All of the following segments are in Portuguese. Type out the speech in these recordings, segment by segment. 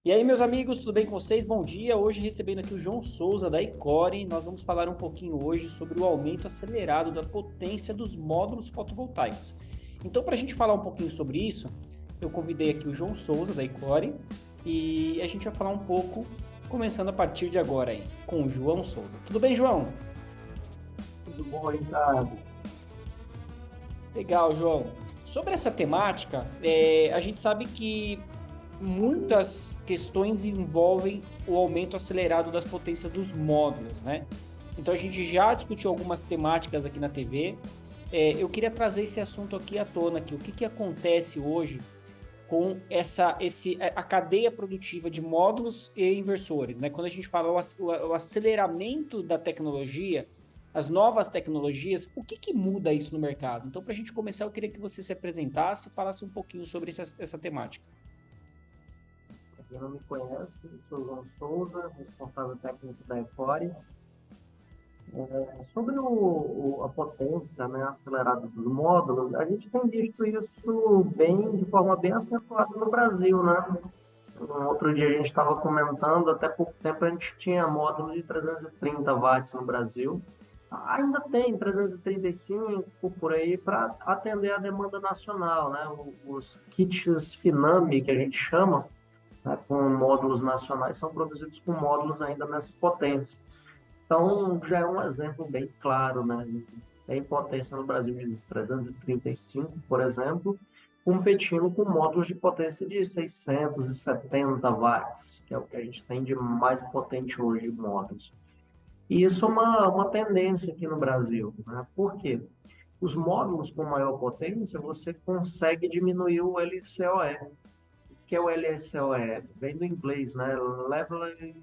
E aí, meus amigos, tudo bem com vocês? Bom dia. Hoje recebendo aqui o João Souza da Ecore, nós vamos falar um pouquinho hoje sobre o aumento acelerado da potência dos módulos fotovoltaicos. Então, para a gente falar um pouquinho sobre isso, eu convidei aqui o João Souza da Ecore e a gente vai falar um pouco, começando a partir de agora aí, com o João Souza. Tudo bem, João? Tudo bom, Ricardo? Legal, João. Sobre essa temática, a gente sabe que muitas questões envolvem o aumento acelerado das potências dos módulos, né? Então a gente já discutiu algumas temáticas aqui na TV. Eu queria trazer esse assunto aqui à tona, aqui. O que acontece hoje com a cadeia produtiva de módulos e inversores, né? Quando a gente fala o aceleramento da tecnologia, as novas tecnologias, o que muda isso no mercado? Então, para a gente começar, eu queria que você se apresentasse e falasse um pouquinho sobre essa temática. Para quem não me conhece, eu sou João Souza, responsável técnico da Ecore. Sobre a potência, né, acelerada dos módulos, a gente tem visto isso de forma bem acentuada no Brasil, né? Um outro dia a gente estava comentando, até pouco tempo a gente tinha módulos de 330 watts no Brasil. Ainda tem 335 por aí para atender a demanda nacional, né? Os kits Finame, que a gente chama, né, com módulos nacionais, são produzidos com módulos ainda nessa potência. Então, já é um exemplo bem claro, né? Tem potência no Brasil de 335, por exemplo, competindo com módulos de potência de 670 watts, que é o que a gente tem de mais potente hoje em módulos. E isso é uma tendência aqui no Brasil, né? Por quê? Os módulos com maior potência, você consegue diminuir o LCOE. O que é o LCOE? Vem do inglês, né? Leveling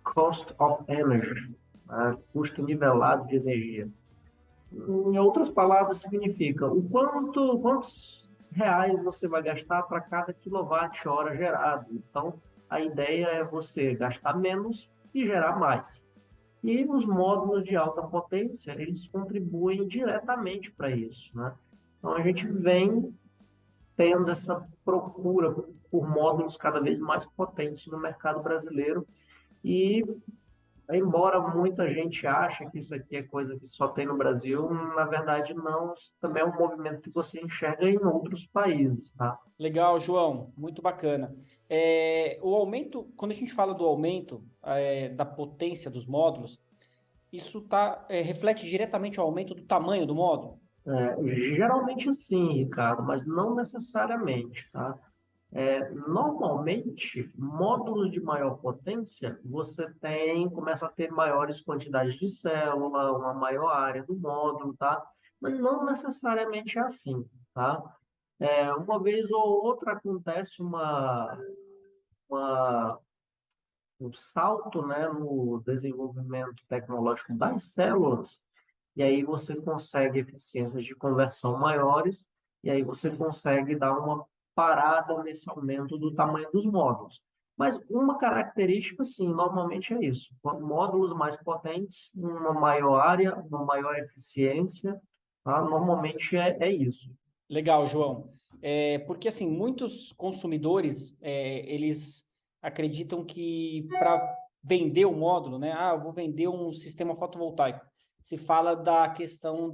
Cost of Energy, né? Custo nivelado de energia. Em outras palavras, significa quantos reais você vai gastar para cada quilowatt-hora gerado. Então, a ideia é você gastar menos e gerar mais. E os módulos de alta potência, eles contribuem diretamente para isso, né? Então, a gente vem tendo essa procura por módulos cada vez mais potentes no mercado brasileiro e, embora muita gente ache que isso aqui é coisa que só tem no Brasil, na verdade não, isso também é um movimento que você enxerga em outros países, tá? Legal, João, muito bacana. O aumento, quando a gente fala do aumento da potência dos módulos, isso reflete diretamente o aumento do tamanho do módulo? Geralmente sim, Ricardo, mas não necessariamente, tá? Normalmente, módulos de maior potência, começa a ter maiores quantidades de célula, uma maior área do módulo, tá? Mas não necessariamente é assim, tá? Uma vez ou outra acontece uma, um salto, né, no desenvolvimento tecnológico das células, e aí você consegue eficiências de conversão maiores, e aí você consegue dar uma parada nesse aumento do tamanho dos módulos. Mas uma característica, sim, normalmente é isso. Módulos mais potentes, uma maior área, uma maior eficiência, tá? Normalmente é isso. Legal, João. Porque assim, muitos consumidores, eles acreditam que para vender o módulo, né? Ah, eu vou vender um sistema fotovoltaico. Se fala da questão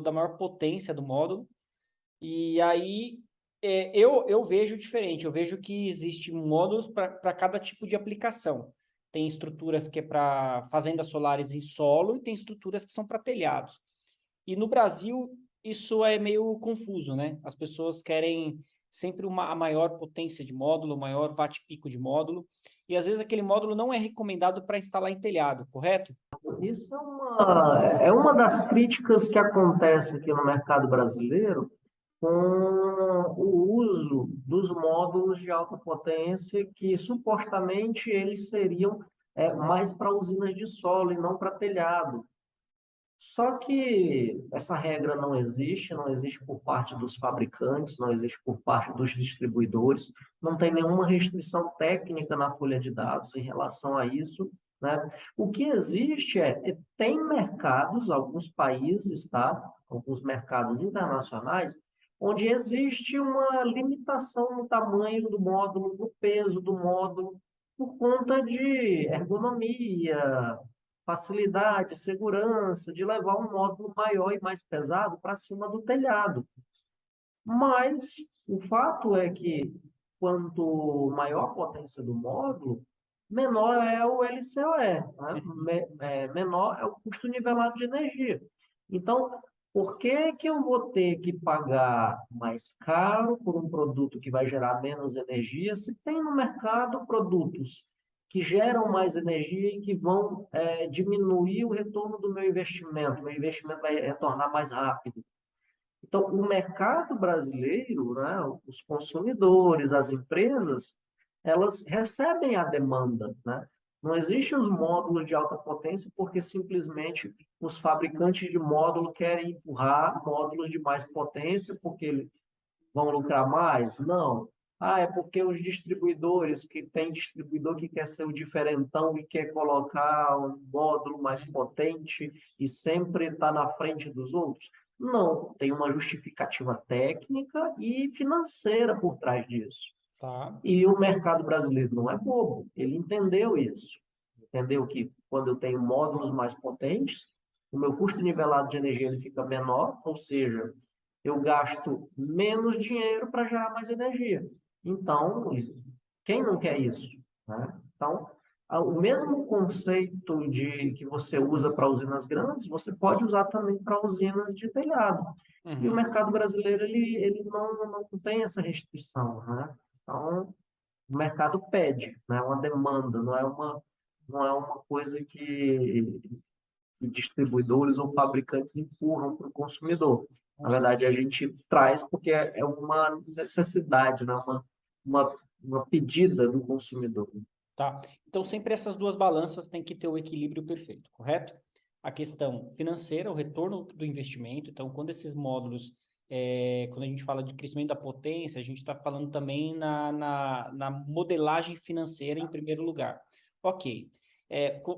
da maior potência do módulo. E aí eu vejo diferente. Eu vejo que existe módulos para cada tipo de aplicação. Tem estruturas que é para fazendas solares em solo e tem estruturas que são para telhados. E no Brasil, isso é meio confuso, né? As pessoas querem sempre a maior potência de módulo, o maior watt-pico de módulo, e às vezes aquele módulo não é recomendado para instalar em telhado, correto? Isso é uma das críticas que acontece aqui no mercado brasileiro com o uso dos módulos de alta potência que supostamente eles seriam mais para usinas de solo e não para telhado. Só que essa regra não existe por parte dos fabricantes, não existe por parte dos distribuidores, não tem nenhuma restrição técnica na folha de dados em relação a isso, né? O que existe tem mercados, alguns países, tá? Alguns mercados internacionais, onde existe uma limitação no tamanho do módulo, no peso do módulo, por conta de ergonomia, facilidade, segurança, de levar um módulo maior e mais pesado para cima do telhado. Mas o fato é que, quanto maior a potência do módulo, menor é o LCOE, né? Menor é o custo nivelado de energia. Então, por que que eu vou ter que pagar mais caro por um produto que vai gerar menos energia, se tem no mercado produtos que geram mais energia e que vão diminuir o retorno do meu investimento? Meu investimento vai retornar mais rápido. Então, o mercado brasileiro, né, os consumidores, as empresas, elas recebem a demanda, né? Não existem os módulos de alta potência porque simplesmente os fabricantes de módulo querem empurrar módulos de mais potência porque eles vão lucrar mais? Não. Ah, é porque os distribuidores, que tem distribuidor que quer ser o diferentão e quer colocar um módulo mais potente e sempre está na frente dos outros? Não, tem uma justificativa técnica e financeira por trás disso. Tá. E o mercado brasileiro não é bobo, ele entendeu isso. Entendeu que quando eu tenho módulos mais potentes, o meu custo nivelado de energia ele fica menor, ou seja, eu gasto menos dinheiro para gerar mais energia. Então, quem não quer isso? Né? Então, o mesmo conceito de que você usa para usinas grandes, você pode usar também para usinas de telhado. E o Uhum. mercado brasileiro ele não tem essa restrição, né? Então, o mercado pede, não é uma demanda, não é uma coisa que distribuidores ou fabricantes empurram para o consumidor. Com Na verdade, certeza. a gente traz porque é uma necessidade, né? Uma, uma pedida do consumidor. Tá. Então, sempre essas duas balanças têm que ter o equilíbrio perfeito, correto? A questão financeira, o retorno do investimento. Então, quando esses módulos, quando a gente fala de crescimento da potência, a gente está falando também na modelagem financeira em primeiro lugar. Ok.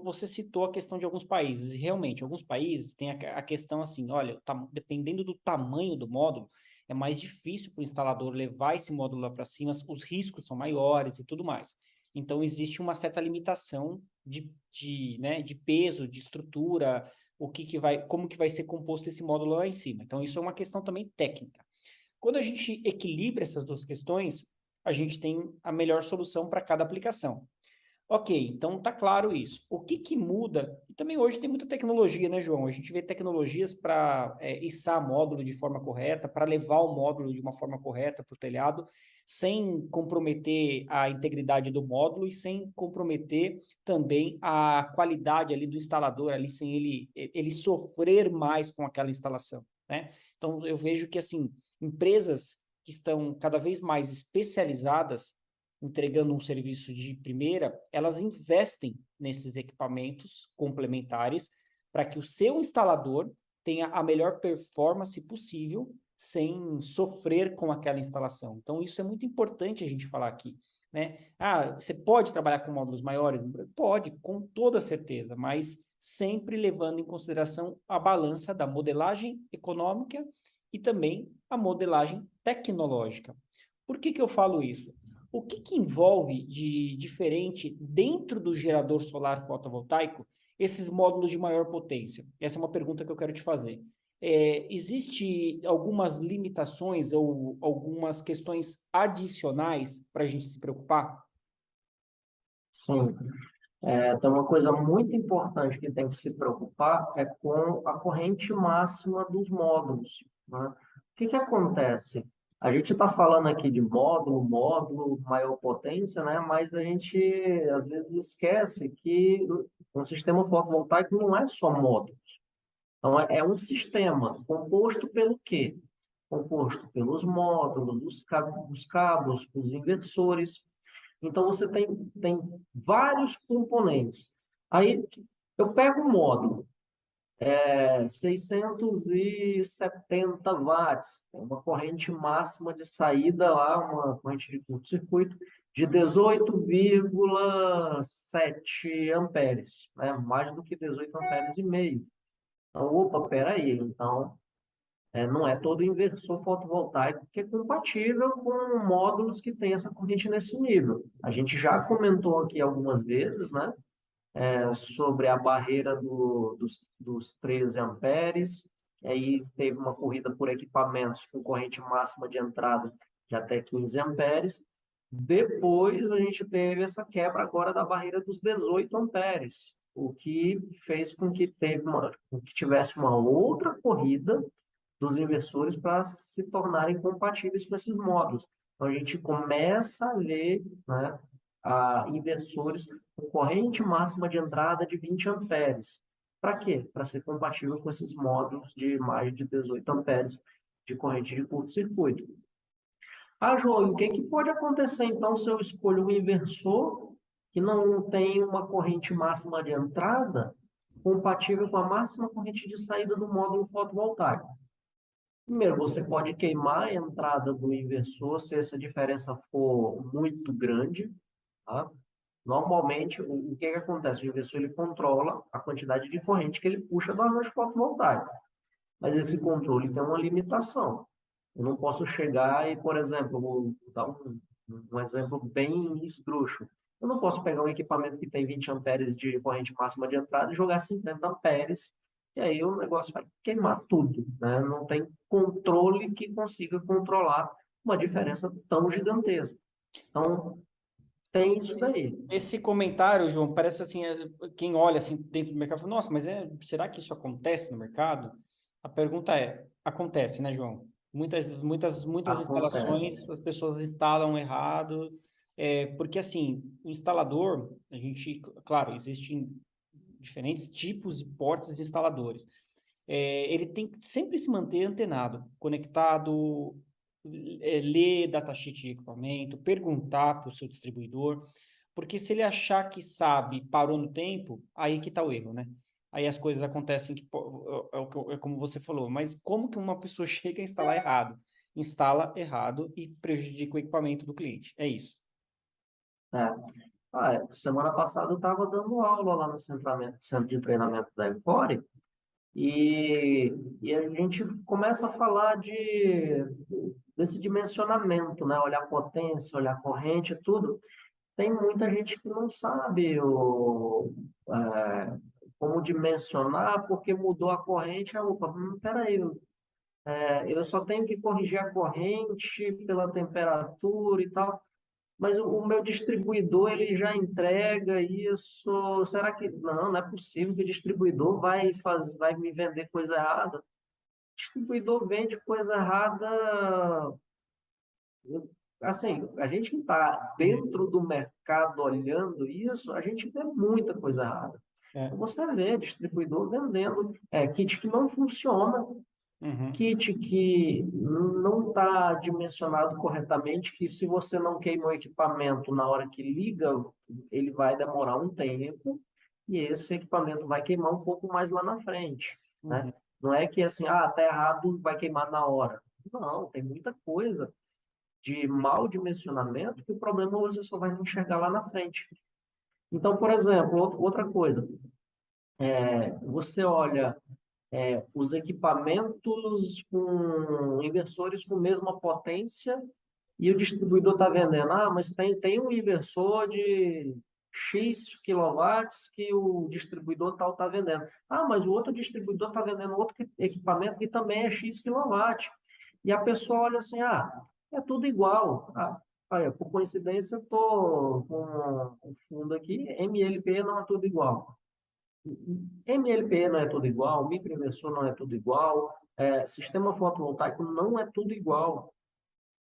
Você citou a questão de alguns países, e realmente, alguns países têm a questão assim, olha, dependendo do tamanho do módulo, é mais difícil para o instalador levar esse módulo lá para cima, os riscos são maiores e tudo mais. Então, existe uma certa limitação né, de peso, de estrutura, como que vai ser composto esse módulo lá em cima. Então, isso é uma questão também técnica. Quando a gente equilibra essas duas questões, a gente tem a melhor solução para cada aplicação. Ok, então tá claro isso. O que que muda? E também hoje tem muita tecnologia, né, João? A gente vê tecnologias para içar módulo de forma correta, para levar o módulo de uma forma correta para o telhado, sem comprometer a integridade do módulo e sem comprometer também a qualidade ali do instalador, ali sem ele sofrer mais com aquela instalação, né? Então eu vejo que assim, empresas que estão cada vez mais especializadas entregando um serviço de primeira, elas investem nesses equipamentos complementares para que o seu instalador tenha a melhor performance possível sem sofrer com aquela instalação. Então, isso é muito importante a gente falar aqui, né? Ah, você pode trabalhar com módulos maiores? Pode, com toda certeza, mas sempre levando em consideração a balança da modelagem econômica e também a modelagem tecnológica. Por que que eu falo isso? O que que envolve de diferente dentro do gerador solar fotovoltaico esses módulos de maior potência? Essa é uma pergunta que eu quero te fazer. Existe algumas limitações ou algumas questões adicionais para a gente se preocupar? Sim. Então, uma coisa muito importante que tem que se preocupar é com a corrente máxima dos módulos, né? O que que acontece? A gente está falando aqui de módulo, maior potência, né? Mas a gente às vezes esquece que um sistema fotovoltaico não é só módulo. Então, é um sistema composto pelo quê? Composto pelos módulos, os cabos, os inversores. Então, você tem vários componentes. Aí, eu pego um módulo, 670 watts, tem uma corrente máxima de saída lá, uma corrente de curto-circuito, de 18,7 amperes, né? Mais do que 18 amperes e meio. Então, opa, peraí, então Não é todo inversor fotovoltaico que é compatível com módulos que têm essa corrente nesse nível. A gente já comentou aqui algumas vezes, né, sobre a barreira dos 13 amperes, e aí teve uma corrida por equipamentos com corrente máxima de entrada de até 15 amperes. Depois a gente teve essa quebra agora da barreira dos 18 amperes, o que fez com que tivesse uma outra corrida dos inversores para se tornarem compatíveis com esses módulos. Então, a gente começa a ler, né, inversores com corrente máxima de entrada de 20 amperes. Para quê? Para ser compatível com esses módulos de mais de 18 amperes de corrente de curto-circuito. Ah, João, o que pode acontecer então se eu escolho um inversor que não tem uma corrente máxima de entrada compatível com a máxima corrente de saída do módulo fotovoltaico? Primeiro, você pode queimar a entrada do inversor se essa diferença for muito grande, tá? Normalmente, o que acontece? O inversor ele controla a quantidade de corrente que ele puxa do arranjo fotovoltaico. Mas esse controle tem uma limitação. Eu não posso chegar e, por exemplo, vou dar um exemplo bem esdrúxulo. Eu não posso pegar um equipamento que tem 20 amperes de corrente máxima de entrada e jogar 50 amperes, e aí o negócio vai queimar tudo, né? Não tem controle que consiga controlar uma diferença tão gigantesca. Então, tem isso daí. Esse comentário, João, parece assim, quem olha assim dentro do mercado fala, nossa, mas será que isso acontece no mercado? A pergunta é, acontece, né, João? Muitas Acontece. instalações as pessoas instalam errado, porque assim, o instalador, a gente, claro, existem diferentes tipos e portes de instaladores. Ele tem que sempre se manter antenado, conectado, ler datasheet de equipamento, perguntar para o seu distribuidor, porque se ele achar que sabe, parou no tempo, aí que está o erro, né? Aí as coisas acontecem é como você falou, mas como que uma pessoa chega a instalar errado? Instala errado e prejudica o equipamento do cliente. É isso. É. Semana passada eu estava dando aula lá no centro de treinamento da Encore, e a gente começa a falar desse dimensionamento, né? Olhar potência, olhar corrente, tudo. Tem muita gente que não sabe como dimensionar porque mudou a corrente. Opa, peraí, eu só tenho que corrigir a corrente pela temperatura e tal. Mas o meu distribuidor ele já entrega isso. Será que não é possível que o distribuidor vai me vender coisa errada? O distribuidor vende coisa errada. Assim, a gente que está dentro do mercado olhando isso, a gente vê muita coisa errada. É. Então, você vê distribuidor vendendo kit que não funciona, Uhum. kit que não está dimensionado corretamente, que se você não queima o equipamento na hora que liga, ele vai demorar um tempo, e esse equipamento vai queimar um pouco mais lá na frente, né? Uhum. Não é que assim, tá errado, vai queimar na hora. Não, tem muita coisa de mau dimensionamento que o problema você só vai enxergar lá na frente. Então, por exemplo, outra coisa, você olha os equipamentos com inversores com mesma potência e o distribuidor está vendendo. Mas tem um inversor de X quilowatts que o distribuidor tal está vendendo. Mas o outro distribuidor está vendendo outro equipamento que também é X quilowatt. E a pessoa olha assim, é tudo igual. Olha, por coincidência, eu estou com um fundo aqui, MLP não é tudo igual. MLPE não é tudo igual, microinversor não é tudo igual, sistema fotovoltaico não é tudo igual.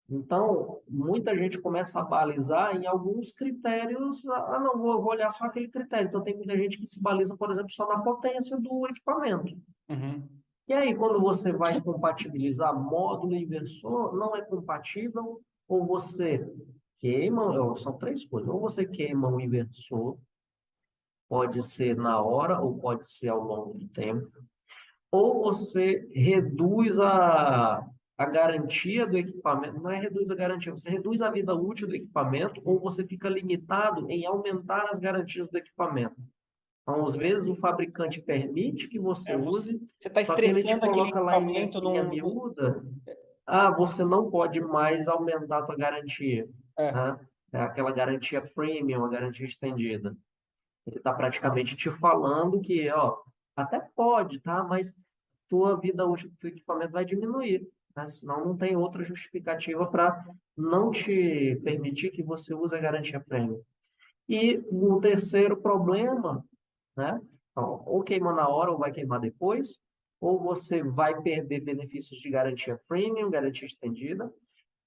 Então, muita gente começa a balizar em alguns critérios. Não, vou olhar só aquele critério. Então, tem muita gente que se baliza, por exemplo, só na potência do equipamento. Uhum. E aí, quando você vai compatibilizar módulo e inversor, não é compatível, ou você queima, são três coisas. Ou você queima o inversor, pode ser na hora ou pode ser ao longo do tempo, ou você reduz a garantia do equipamento, não é reduz a garantia, você reduz a vida útil do equipamento, ou você fica limitado em aumentar as garantias do equipamento. Então, às vezes, o fabricante permite que você Você use, está só que ele te estressando aquele coloca lá em equipamento linha miúda, ah, você não pode mais aumentar a tua garantia, É. né? É aquela garantia premium, a garantia estendida. Ele está praticamente te falando que, ó, até pode, tá? Mas tua vida útil do teu equipamento vai diminuir, né? Senão não tem outra justificativa para não te permitir que você use a garantia premium. E o terceiro problema, né? Então, ou queima na hora ou vai queimar depois, ou você vai perder benefícios de garantia premium, garantia estendida,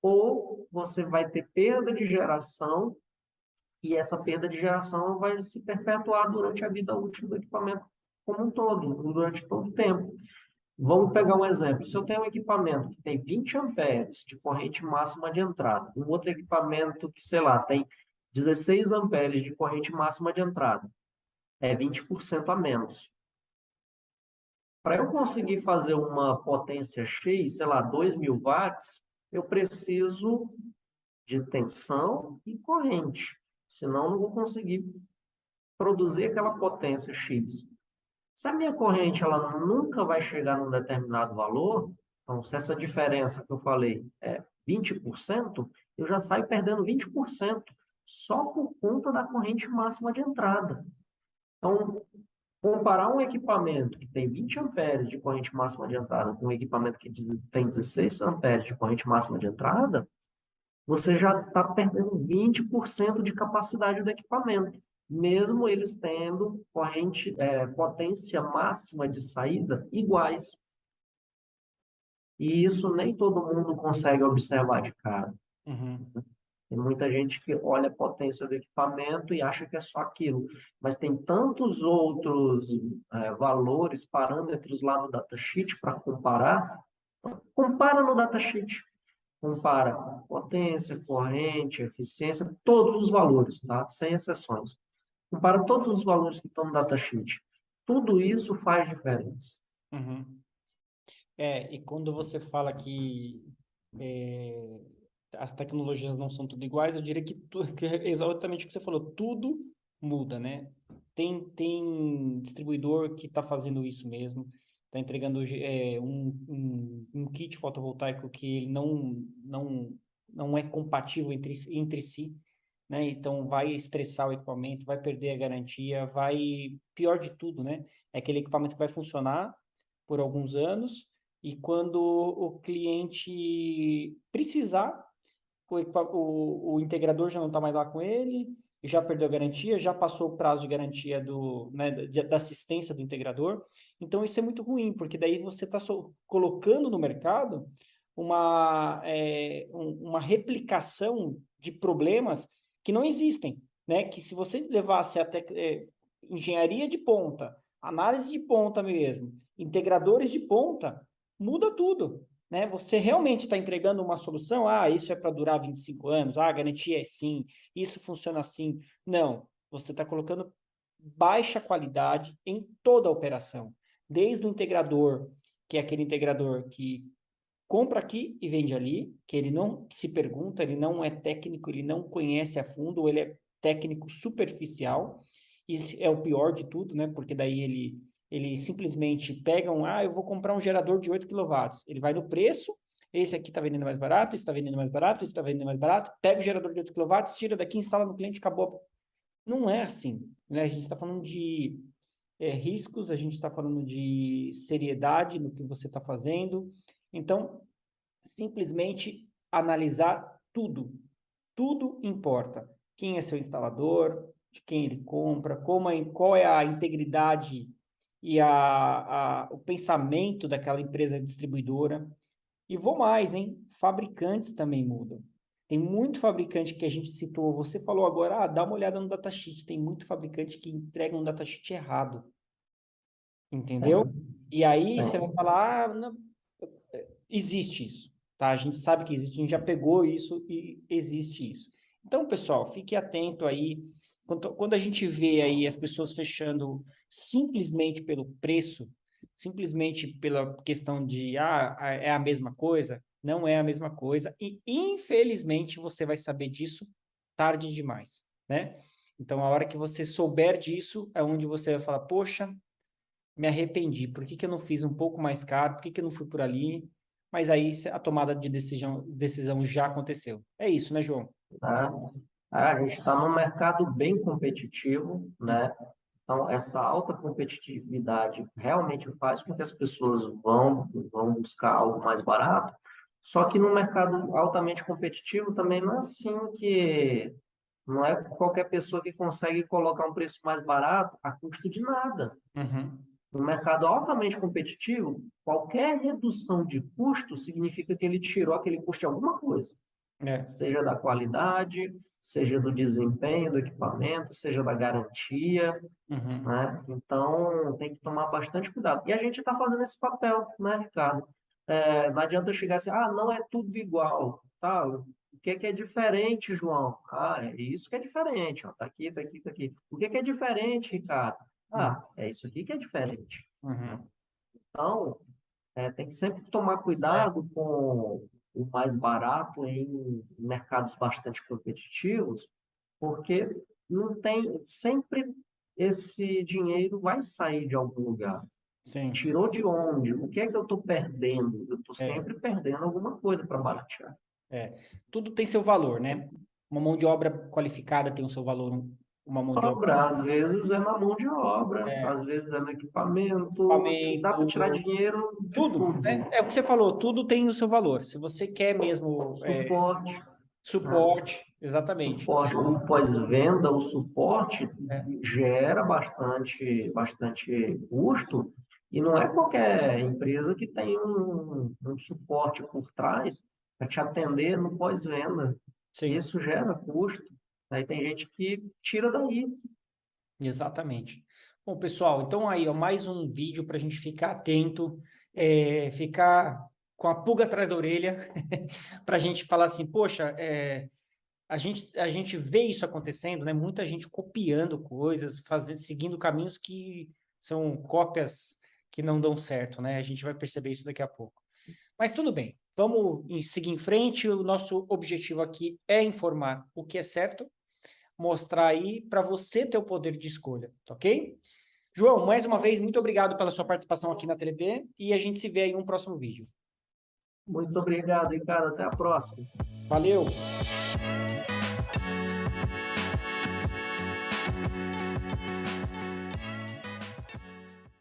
ou você vai ter perda de geração e essa perda de geração vai se perpetuar durante a vida útil do equipamento como um todo, durante todo o tempo. Vamos pegar um exemplo. Se eu tenho um equipamento que tem 20 amperes de corrente máxima de entrada, um outro equipamento que, sei lá, tem 16 amperes de corrente máxima de entrada, é 20% a menos. Para eu conseguir fazer uma potência X, sei lá, 2.000 watts, eu preciso de tensão e corrente. Senão, eu não vou conseguir produzir aquela potência X. Se a minha corrente ela nunca vai chegar num determinado valor, então, se essa diferença que eu falei é 20%, eu já saio perdendo 20% só por conta da corrente máxima de entrada. Então, comparar um equipamento que tem 20 amperes de corrente máxima de entrada com um equipamento que tem 16 amperes de corrente máxima de entrada, você já está perdendo 20% de capacidade do equipamento, mesmo eles tendo potência máxima de saída iguais. E isso nem todo mundo consegue observar de cara. Uhum. Tem muita gente que olha a potência do equipamento e acha que é só aquilo, mas tem tantos outros valores, parâmetros lá no datasheet para comparar. Compara no datasheet. Compara potência, corrente, eficiência, todos os valores, tá? Sem exceções. Compara todos os valores que estão no datasheet. Tudo isso faz diferença. Uhum. E quando você fala que é, as tecnologias não são tudo iguais, eu diria que é exatamente o que você falou, tudo muda, né? Tem distribuidor que está fazendo isso mesmo, está entregando um kit fotovoltaico que ele não é compatível entre si, né? Então vai estressar o equipamento, vai perder a garantia, pior de tudo, né? É aquele equipamento que vai funcionar por alguns anos, e quando o cliente precisar, o integrador já não está mais lá com ele, já perdeu a garantia, já passou o prazo de garantia da assistência do integrador. Então, isso é muito ruim, porque daí você está colocando no mercado uma replicação de problemas que não existem, né? Que se você levasse até engenharia de ponta, análise de ponta mesmo, integradores de ponta, muda tudo, né? Você realmente está entregando uma solução? Ah, isso é para durar 25 anos, a garantia é sim, isso funciona assim. Não, você está colocando baixa qualidade em toda a operação, desde o integrador, que é aquele integrador que compra aqui e vende ali, que ele não se pergunta, ele não é técnico, ele não conhece a fundo, ou ele é técnico superficial. Isso é o pior de tudo, né? Porque daí ele simplesmente pega eu vou comprar um gerador de 8 quilowatts. Ele vai no preço, esse aqui está vendendo mais barato, esse está vendendo mais barato, esse está vendendo mais barato, pega o gerador de 8 quilowatts, tira daqui, instala no cliente, acabou. Não é assim, né? A gente está falando de riscos, a gente está falando de seriedade no que você está fazendo. Então, simplesmente analisar tudo. Tudo importa. Quem é seu instalador, de quem ele compra, qual é a integridade e o pensamento daquela empresa distribuidora. E vou mais, hein? Fabricantes também mudam. Tem muito fabricante que a gente citou. Você falou agora, dá uma olhada no datasheet. Tem muito fabricante que entrega um datasheet errado. Entendeu? Tem, E aí você vai tem. falar, não, existe isso, tá? A gente sabe que existe, a gente já pegou isso e existe isso. Então, pessoal, fique atento aí. Quando a gente vê aí as pessoas fechando simplesmente pelo preço, simplesmente pela questão de, é a mesma coisa, não é a mesma coisa, e infelizmente você vai saber disso tarde demais, né? Então, a hora que você souber disso, é onde você vai falar, poxa, me arrependi, por que que eu não fiz um pouco mais caro, por que que eu não fui por ali? Mas aí a tomada de decisão já aconteceu. É isso, né, João? Tá? A gente está num mercado bem competitivo, né? Então, essa alta competitividade realmente faz com que as pessoas vão buscar algo mais barato, só que no mercado altamente competitivo também não é assim que não é qualquer pessoa que consegue colocar um preço mais barato a custo de nada. Uhum. No mercado altamente competitivo, qualquer redução de custo significa que ele tirou aquele custo de alguma coisa, É. seja da qualidade, seja do desempenho do equipamento, seja da garantia, Uhum. né? Então, tem que tomar bastante cuidado. E a gente está fazendo esse papel, né, Ricardo? Não adianta chegar assim, não é tudo igual, tá? O que é diferente, João? É isso que é diferente, ó. Tá aqui, tá aqui, tá aqui. O que é diferente, Ricardo? Uhum. É isso aqui que é diferente. Uhum. Então, tem que sempre tomar É. cuidado com o mais barato em mercados bastante competitivos, porque não tem sempre esse dinheiro vai sair de algum lugar. Sim. Tirou de onde? O que é que eu estou perdendo? Eu estou É. sempre perdendo alguma coisa para baratear. É. Tudo tem seu valor, né? Uma mão de obra qualificada tem o seu valor, uma mão de obra, Obra, às vezes é na mão de obra, é, às vezes é no equipamento, dá para tirar equipamento, dinheiro de tudo, né? tudo. É o que você falou, tudo tem o seu valor. Se você quer mesmo Suporte, né? suporte, exatamente. Suporte, o pós-venda, o suporte É, gera bastante custo, e não é qualquer empresa que tem um suporte por trás para te atender no pós-venda. sim, Isso gera custo. Aí tem gente que tira daí. exatamente. Bom, pessoal, então aí, ó, mais um vídeo para a gente ficar atento, ficar com a pulga atrás da orelha, para a gente falar assim, poxa, a gente vê isso acontecendo, né? Muita gente copiando coisas, seguindo caminhos que são cópias que não dão certo, né? A gente vai perceber isso daqui a pouco. Mas tudo bem, vamos seguir em frente. O nosso objetivo aqui é informar o que é certo, mostrar aí para você ter o poder de escolha, tá ok? João, mais uma vez, muito obrigado pela sua participação aqui na TV e a gente se vê aí em um próximo vídeo. Muito obrigado, Ricardo. Até a próxima. Valeu!